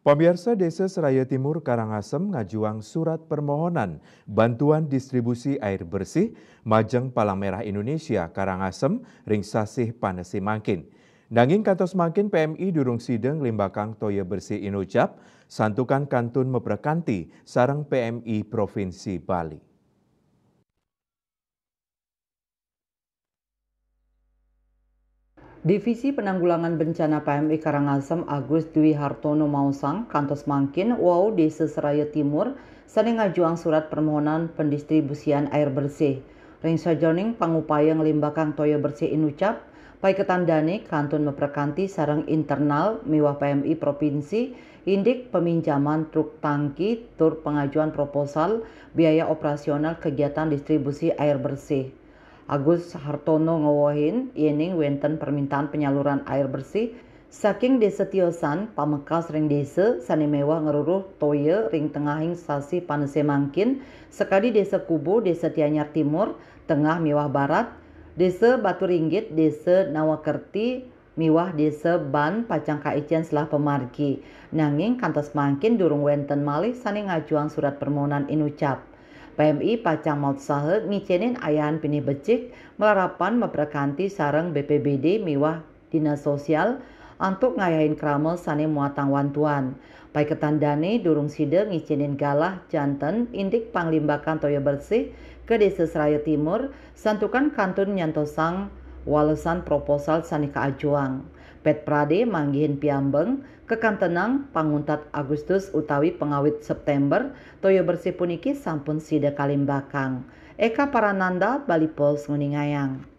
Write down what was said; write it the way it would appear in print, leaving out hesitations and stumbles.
Pemirsa Desa Seraya Timur Karangasem ngajuang surat permohonan bantuan distribusi air bersih Majeng Palang Merah Indonesia Karangasem ring sasih panesi mangkin. Nanging kantos mangkin PMI durung sideng limbakang toya bersih Inucap, santukan kantun meprekanti sareng PMI Provinsi Bali. Divisi Penanggulangan Bencana PMI Karangasem Agus Dwi Hartono Mausang, kantos mangkin wau Desa Seraya Timur sani ngajuang surat permohonan pendistribusian air bersih. Ring sajoning pangupaya ngelimbakang toya bersih Inucap, pai ketandane kantun meprekanti sareng internal miwah PMI Provinsi indik peminjaman truk tangki tur pengajuan proposal biaya operasional kegiatan distribusi air bersih. Agus Hartono ngowohin yening wenten permintaan penyaluran air bersih saking Desa Tiosan pamekas ring desa sani mewah ngeruruh toye ring tengahing sasi panese mangkin sekadi Desa Kubu, Desa Tianyar Timur, Tengah miwah Barat, Desa Batu Ringgit, Desa Nawakerti miwah Desa Ban Pacang Kaician selah pemargi. Nanging kantos mangkin durung wenten malih sani ngajuang surat permohonan Inucap. PMI Pacang Maut Sahe ngicenin ayahan pinih becik melarapan meprekanti sareng BPBD miwah Dinas Sosial untuk ngayahin kramel sane muatang wantuan. Pai ketandane durung sida ngicenin galah janten indik panglimbakan toya bersih ke Desa Seraya Timur santukan kantun nyantosang walesan proposal sani kaajuang. Pet Prade manggihin piambeng kekantenang panguntat Agustus utawi pengawit September toyo bersih puniki sampun sida kalimbakang. Eka Parananda Bali Pos Nguningayang.